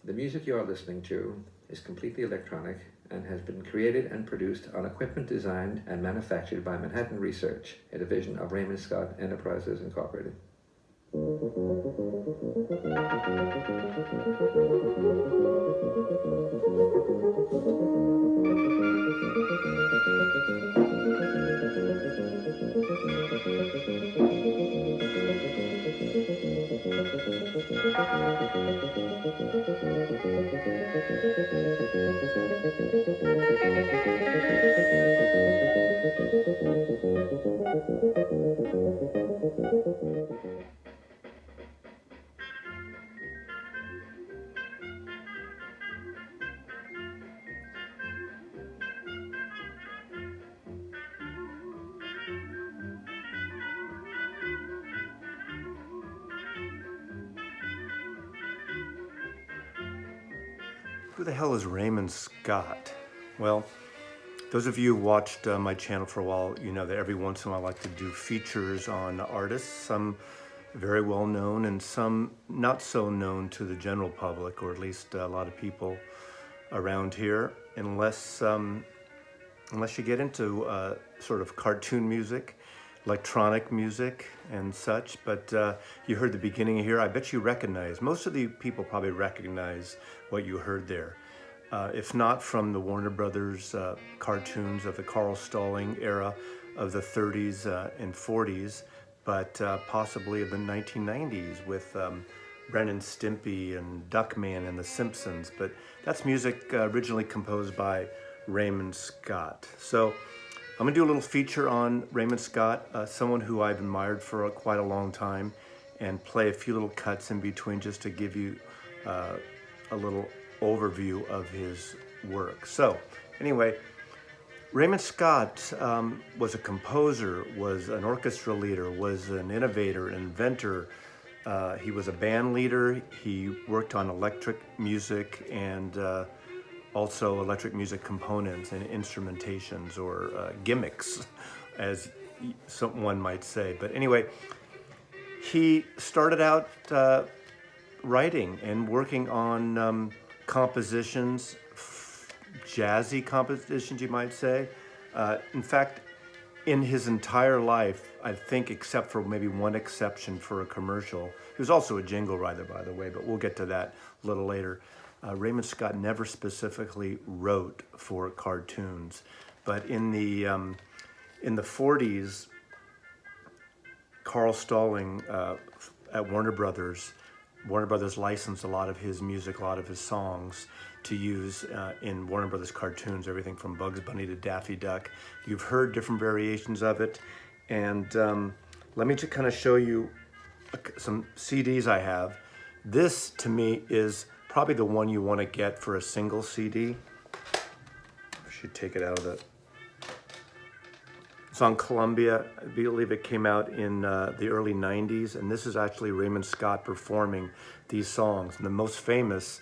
The music you are listening to is completely electronic and has been created and produced on equipment designed and manufactured by Manhattan Research, a division of Raymond Scott Enterprises Incorporated. Who the hell is Raymond Scott? Well, those of you who watched my channel for a while, you know that every once in a while I like to do features on artists, some very well known and some not so known to the general public, or at least a lot of people around here, unless you get into sort of cartoon music, electronic music and such. But you heard the beginning here. I bet you recognize, most of the people probably recognize what you heard there. If not from the Warner Brothers cartoons of the Carl Stalling era of the 30s and 40s, but possibly of the 1990s with Ren and Stimpy and Duckman and The Simpsons. But that's music originally composed by Raymond Scott. So I'm gonna do a little feature on Raymond Scott, someone who I've admired for quite a long time, and play a few little cuts in between just to give you a little overview of his work. So anyway, Raymond Scott was a composer, was an orchestra leader, was an innovator, an inventor. He was a band leader. He worked on electric music and also electric music components and instrumentations, or gimmicks, as someone might say. But anyway, he started out writing and working on compositions, jazzy compositions, you might say. In fact, in his entire life, I think, except for maybe one exception for a commercial, he was also a jingle writer, by the way, but we'll get to that a little later. Raymond Scott never specifically wrote for cartoons, but in the 40s, Carl Stalling at Warner Brothers licensed a lot of his music, a lot of his songs to use in Warner Brothers cartoons, everything from Bugs Bunny to Daffy Duck. You've heard different variations of it, and let me just kind of show you some CDs I have. This, to me, is probably the one you want to get for a single CD. I should take it out of the... It's on Columbia. I believe it came out in the early 90s, and this is actually Raymond Scott performing these songs. And the most famous,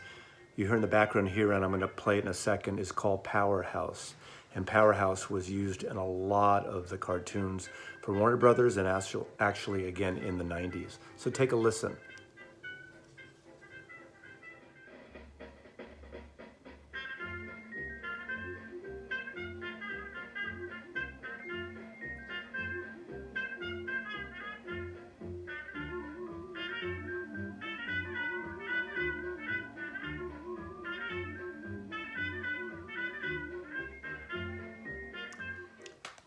you hear in the background here, and I'm going to play it in a second, is called Powerhouse. And Powerhouse was used in a lot of the cartoons for Warner Brothers, and actually again in the 90s. So take a listen.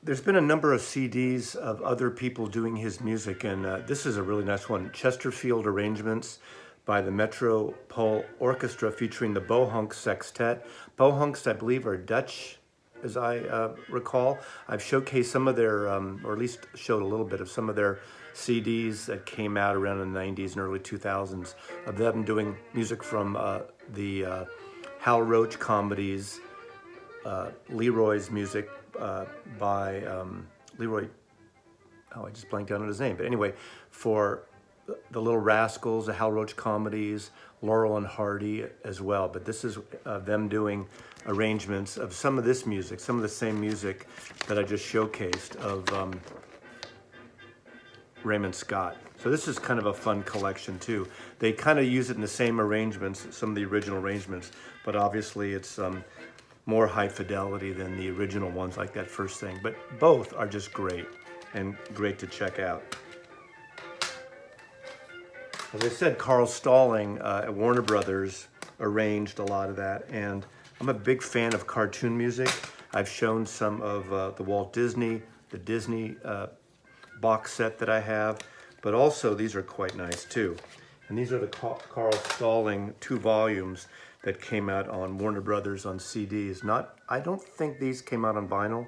There's been a number of CDs of other people doing his music, and this is a really nice one. Chesterfield Arrangements by the Metropole Orchestra featuring the Bohunk Sextet. Bohunks, I believe, are Dutch, as I recall. I've showcased some of their, or at least showed a little bit of some of their CDs that came out around the 90s and early 2000s of them doing music from the Hal Roach comedies, Leroy's music, by Leroy, oh, I just blanked out on his name. But anyway, for the Little Rascals, the Hal Roach comedies, Laurel and Hardy as well. But this is them doing arrangements of some of this music, some of the same music that I just showcased of Raymond Scott. So this is kind of a fun collection too. They kind of use it in the same arrangements, some of the original arrangements, but obviously it's more high fidelity than the original ones like that first thing. But both are just great and great to check out. As I said, Carl Stalling at Warner Brothers arranged a lot of that, and I'm a big fan of cartoon music. I've shown some of the Walt Disney, the Disney box set that I have, but also these are quite nice too. And these are the Carl Stalling 2 volumes that came out on Warner Brothers on CDs. I don't think these came out on vinyl,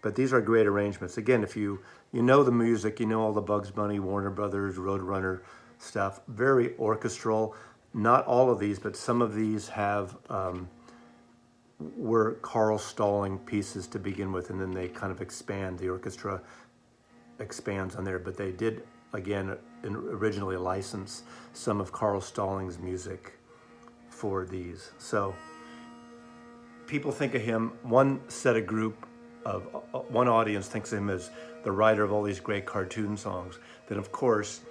but these are great arrangements. Again, if you know the music, you know all the Bugs Bunny, Warner Brothers, Roadrunner stuff, very orchestral. Not all of these, but some of these have were Carl Stalling pieces to begin with, and then they kind of expand. The orchestra expands on there, but they did, again, originally license some of Carl Stalling's music for these. So people think of him, one audience thinks of him as the writer of all these great cartoon songs. Then of course,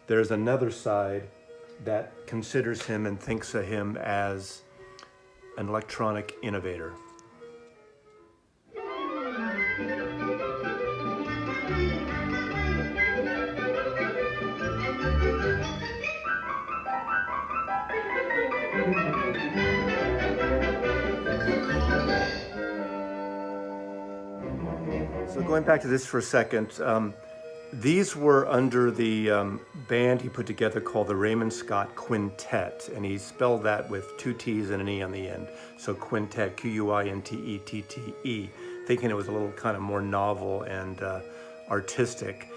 there's another side that considers him and thinks of him as an electronic innovator. So going back to this for a second, these were under the band he put together called the Raymond Scott Quintet, and he spelled that with 2 T's and an E on the end. So Quintet, Quintettete, thinking it was a little kind of more novel and artistic.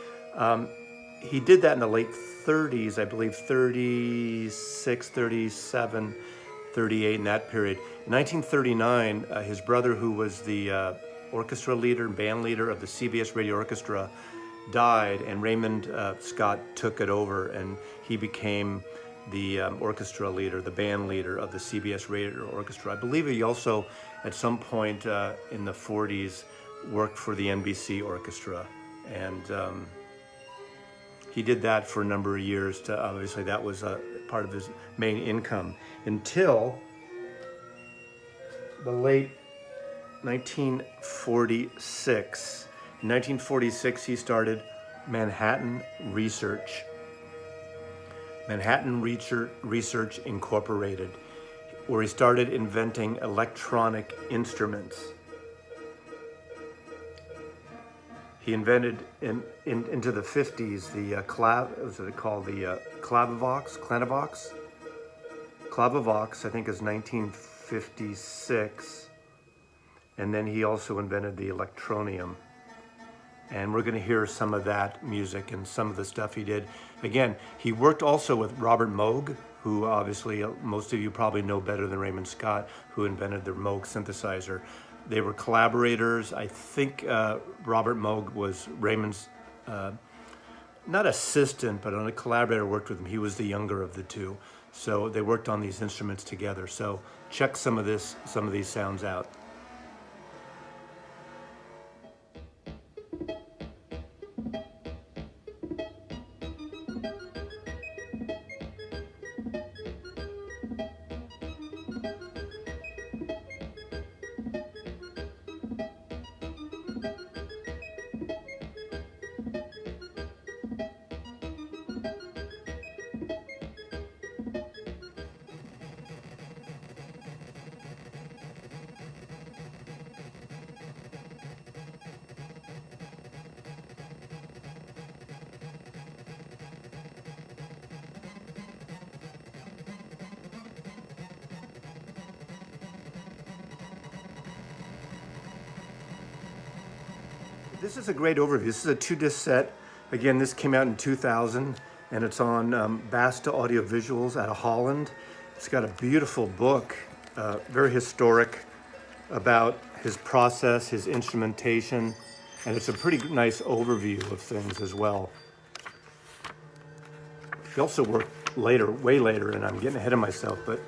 He did that in the late 30s, I believe 36, 37, 38, in that period. In 1939, his brother, who was the orchestra leader and band leader of the CBS Radio Orchestra, died, and Raymond Scott took it over, and he became the orchestra leader, the band leader of the CBS Radio Orchestra. I believe he also, at some point in the 40s, worked for the NBC Orchestra, and he did that for a number of years. Obviously, that was part of his main income until the late 1946. In 1946, he started Manhattan Research Incorporated, where he started inventing electronic instruments. He invented into the 50s the Clavovox, I think is 1956. And then he also invented the electronium. And we're going to hear some of that music and some of the stuff he did. Again, he worked also with Robert Moog, who obviously most of you probably know better than Raymond Scott, who invented the Moog synthesizer. They were collaborators. I think Robert Moog was Raymond's, not assistant, but on a collaborator, worked with him. He was the younger of the two. So they worked on these instruments together. So check some of these sounds out. This is a great overview. This is a 2-disc set. Again, this came out in 2000, and it's on Basta Audiovisuals out of Holland. It's got a beautiful book, very historic, about his process, his instrumentation, and it's a pretty nice overview of things as well. He also worked later, way later, and I'm getting ahead of myself, but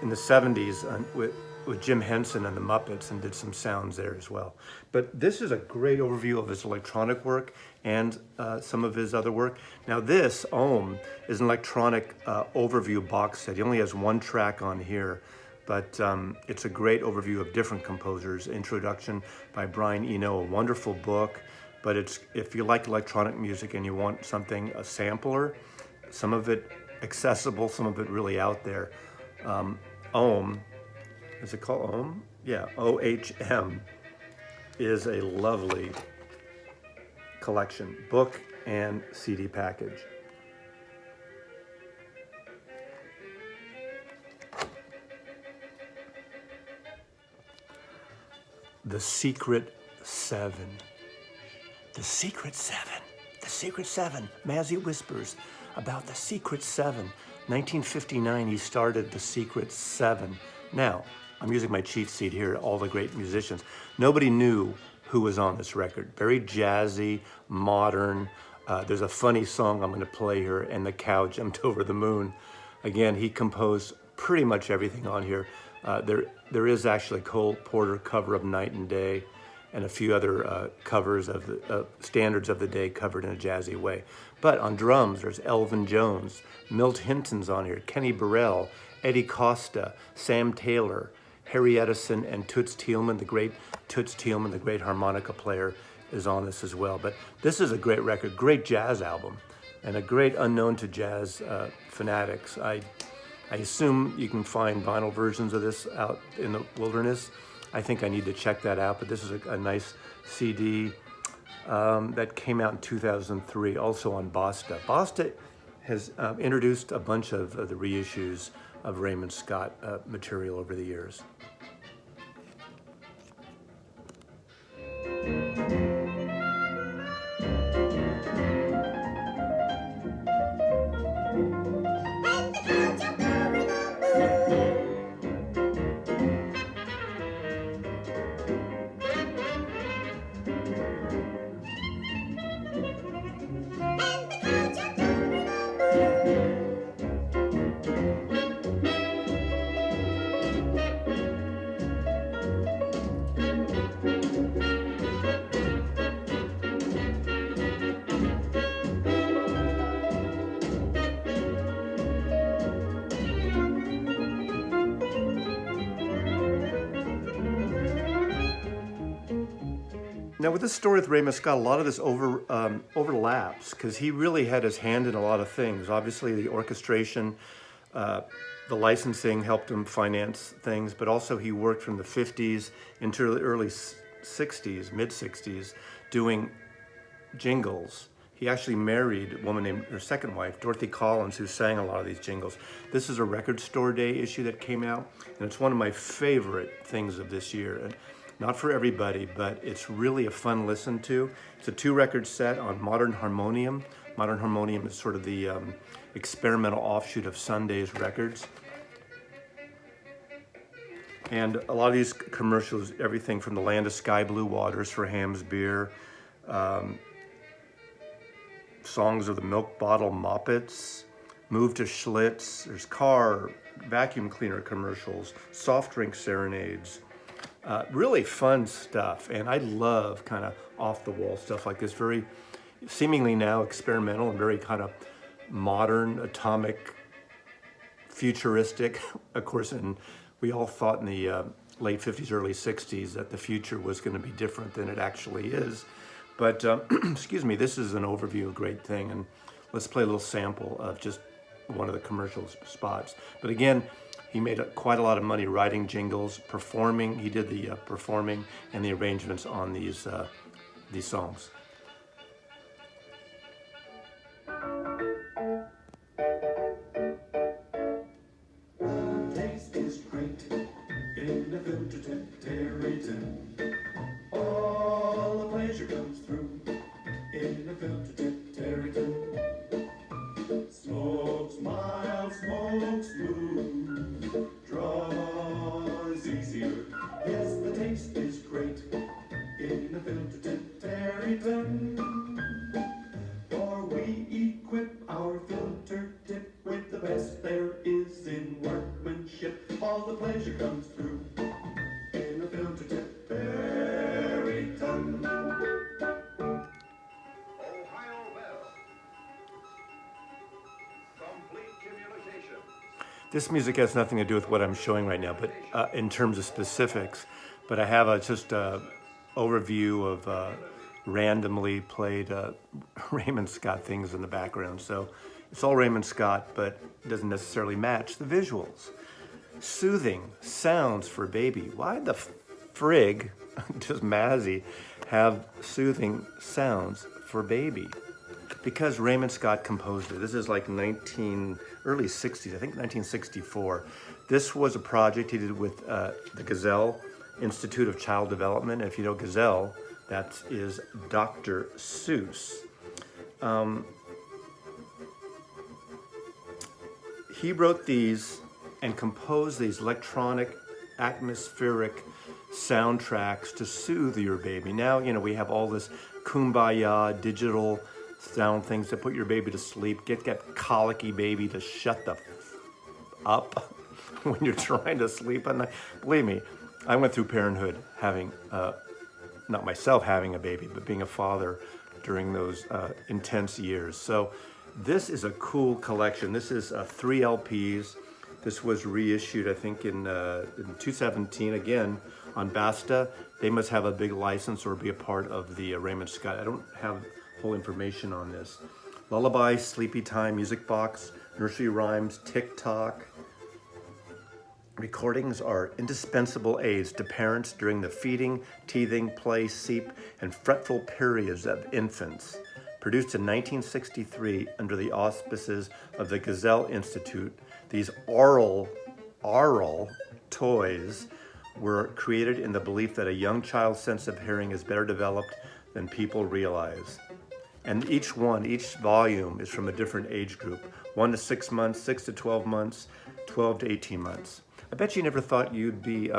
in the 70s with with Jim Henson and the Muppets and did some sounds there as well. But this is a great overview of his electronic work and some of his other work. Now this, Ohm, is an electronic overview box set. He only has one track on here, but it's a great overview of different composers. Introduction by Brian Eno, a wonderful book. But it's, if you like electronic music and you want something, a sampler, some of it accessible, some of it really out there. Ohm, is it called Ohm? Yeah, OHM is a lovely collection, book and CD package. The Secret Seven. The Secret Seven. The Secret Seven. Mazzy whispers about the Secret Seven. 1959, he started the Secret Seven. Now, I'm using my cheat sheet here, all the great musicians. Nobody knew who was on this record. Very jazzy, modern. There's a funny song I'm going to play here, And the Cow Jumped Over the Moon. Again, he composed pretty much everything on here. There is actually a Cole Porter cover of Night and Day, and a few other covers of the standards of the day covered in a jazzy way. But on drums, there's Elvin Jones, Milt Hinton's on here, Kenny Burrell, Eddie Costa, Sam Taylor, Harry Edison, and Toots Thielman, the great Toots Thielman, the great harmonica player, is on this as well. But this is a great record, great jazz album, and a great unknown to jazz fanatics. I assume you can find vinyl versions of this out in the wilderness. I think I need to check that out, but this is a nice CD that came out in 2003, also on Basta. Basta has introduced a bunch of the reissues of Raymond Scott material over the years. Now with this story with Raymond Scott, a lot of this overlaps because he really had his hand in a lot of things. Obviously the orchestration, the licensing helped him finance things, but also he worked from the 50s into the early 60s, mid-60s, doing jingles. He actually married a woman named, her second wife, Dorothy Collins, who sang a lot of these jingles. This is a Record Store Day issue that came out, and it's one of my favorite things of this year. And not for everybody, but it's really a fun listen to. It's a 2-record set on Modern Harmonium. Modern Harmonium is sort of the experimental offshoot of Sunday's Records. And a lot of these commercials, everything from the Land of Sky Blue Waters for Ham's Beer, songs of the Milk Bottle Moppets, Move to Schlitz, there's car, vacuum cleaner commercials, soft drink serenades, really fun stuff. And I love kind of off-the-wall stuff like this, very seemingly now experimental and very kind of modern, atomic, futuristic. Of course, and we all thought in the late 50s, early 60s that the future was going to be different than it actually is. But excuse me, this is an overview, a great thing. And let's play a little sample of just one of the commercial spots. But again, he made quite a lot of money writing jingles, performing. He did the performing and the arrangements on these songs. Taste is great in the filter Terryton. All the pleasure comes through in the filter Terryton. Smoke mild, smoke smooth, draws easier. Yes, the taste is great in the filter Terryton. For we equip our filter tip with the best there is in workmanship. All the pleasure comes through This music has nothing to do with what I'm showing right now, but in terms of specifics. But I have just a overview of randomly played Raymond Scott things in the background. So it's all Raymond Scott, but it doesn't necessarily match the visuals. Soothing sounds for baby. Why the frig does Mazzy have soothing sounds for baby? Because Raymond Scott composed it. This is like early 60s, I think 1964. This was a project he did with the Gazelle Institute of Child Development. And if you know Gazelle, that is Dr. Seuss. He wrote these and composed these electronic, atmospheric soundtracks to soothe your baby. Now, we have all this kumbaya, digital sound things to put your baby to sleep. Get that colicky baby to shut the up when you're trying to sleep at night. Believe me, I went through parenthood having, not myself having a baby, but being a father during those intense years. So this is a cool collection. This is 3 LPs. This was reissued, I think, in 2017, again, on Basta. They must have a big license or be a part of the Raymond Scott. I don't have full information on this. Lullaby, Sleepy Time, Music Box, Nursery Rhymes, TikTok. Recordings are indispensable aids to parents during the feeding, teething, play, seep, and fretful periods of infants. Produced in 1963 under the auspices of the Gazelle Institute, these aural toys were created in the belief that a young child's sense of hearing is better developed than people realize. And each volume is from a different age group, 1 to 6 months, 6 to 12 months, 12 to 18 months. I bet you never thought you'd be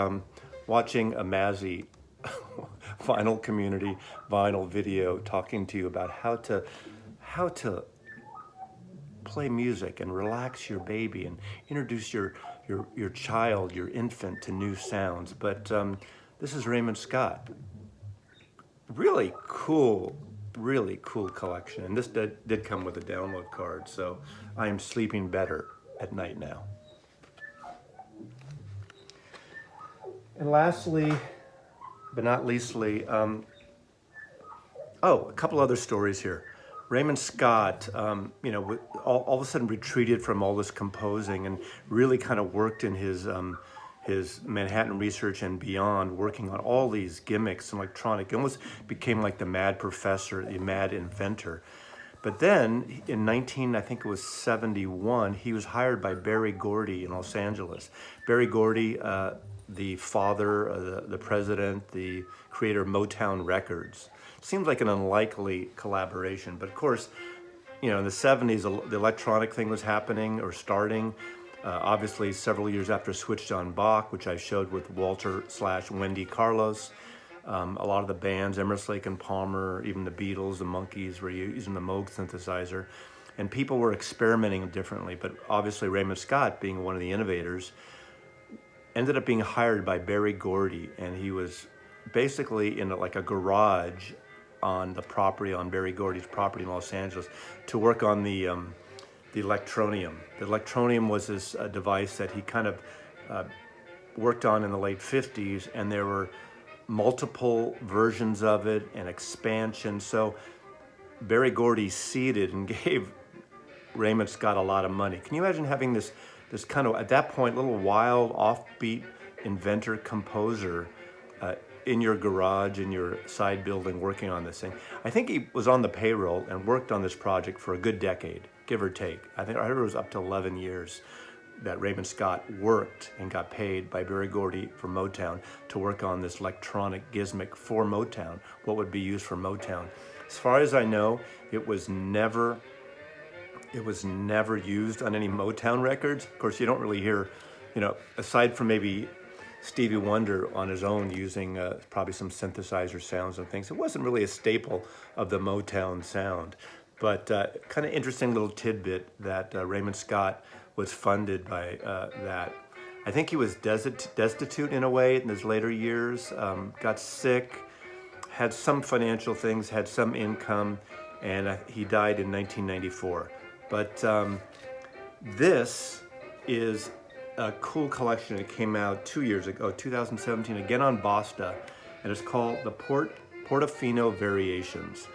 watching a Mazzy vinyl community vinyl video talking to you about how to play music and relax your baby and introduce your child, your infant, to new sounds. But this is Raymond Scott. Really cool collection. And this did come with a download card, so I am sleeping better at night now. And lastly, but not leastly, a couple other stories here. Raymond Scott, all of a sudden retreated from all this composing and really kind of worked in his Manhattan research and beyond, working on all these gimmicks and electronic. He almost became like the mad professor, the mad inventor. But then in 1971, he was hired by Berry Gordy in Los Angeles. Berry Gordy, the father, the president, the creator of Motown Records. Seems like an unlikely collaboration, but of course, in the 70s, the electronic thing was happening or starting. Obviously, several years after Switched on Bach, which I showed with Walter/Wendy Carlos. A lot of the bands, Emerson, Lake and Palmer, even the Beatles, the Monkees, were using the Moog synthesizer. And people were experimenting differently, but obviously Raymond Scott, being one of the innovators, ended up being hired by Berry Gordy, and he was basically in a garage on the property, on Berry Gordy's property in Los Angeles, to work on the Electronium. The Electronium was this device that he kind of worked on in the late 50s, and there were multiple versions of it and expansion. So Berry Gordy seeded and gave Raymond Scott a lot of money. Can you imagine having this kind of, at that point, little wild, offbeat inventor, composer in your garage, in your side building, working on this thing? I think he was on the payroll and worked on this project for a good decade, give or take. I heard it was up to 11 years that Raymond Scott worked and got paid by Berry Gordy for Motown to work on this electronic gizmic for Motown, what would be used for Motown. As far as I know, it was never used on any Motown records. Of course, you don't really hear, aside from maybe Stevie Wonder on his own using probably some synthesizer sounds and things, it wasn't really a staple of the Motown sound. But kind of interesting little tidbit that Raymond Scott was funded by that. I think he was destitute in a way in his later years, got sick, had some financial things, had some income, and he died in 1994. But this is a cool collection. It came out 2 years ago, 2017, again on Basta, and it's called the Portofino Variations.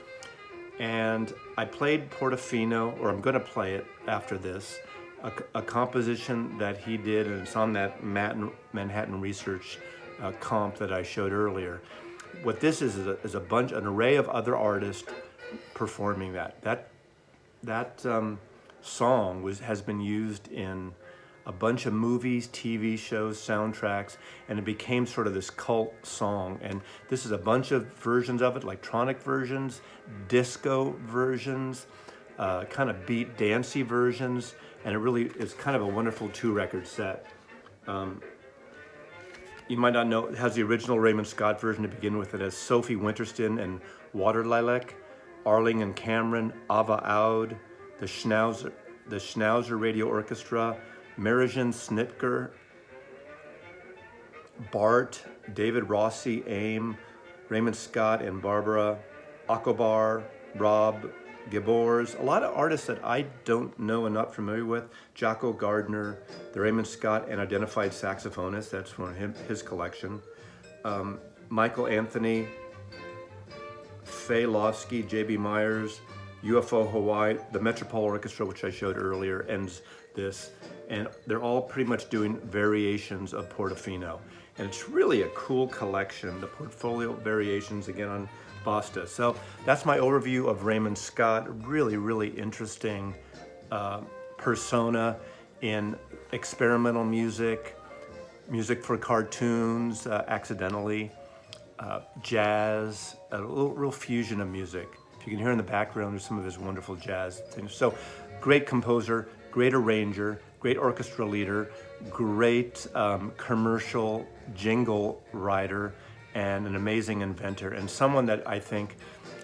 And I played Portofino, or I'm going to play it after this, a composition that he did, and it's on that Manhattan Research comp that I showed earlier. What this is an array of other artists performing that. That song has been used in a bunch of movies, TV shows, soundtracks, and it became sort of this cult song. And this is a bunch of versions of it, electronic versions, disco versions, kind of beat dancey versions, and it really is kind of a wonderful 2-record set. You might not know, it has the original Raymond Scott version to begin with. It has Sophie Winterston and Water Lilac, Arling and Cameron, Ava Aud, the Schnauzer Radio Orchestra, Marijan Snitker, Bart, David Rossi, AIM, Raymond Scott and Barbara, Akobar, Rob, Gabors, a lot of artists that I don't know and not familiar with. Jocko Gardner, the Raymond Scott and Identified Saxophonist, that's from his collection. Michael Anthony, Faye Lofsky, J.B. Myers, UFO Hawaii, the Metropole Orchestra, which I showed earlier, ends this. And they're all pretty much doing variations of Portofino. And it's really a cool collection, the Portfolio Variations, again on Basta. So that's my overview of Raymond Scott. Really, really interesting persona in experimental music, music for cartoons, accidentally, jazz, a real fusion of music. If you can hear in the background, there's some of his wonderful jazz things. So great composer, great arranger, great orchestra leader, great commercial jingle writer, and an amazing inventor, and someone that I think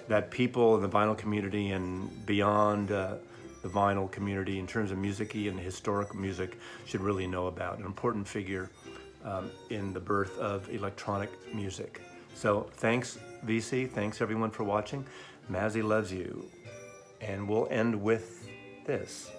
that people in the vinyl community and beyond the vinyl community in terms of music-y and historical music should really know about. An important figure in the birth of electronic music. So thanks, VC. Thanks, everyone, for watching. Mazzy loves you. And we'll end with this.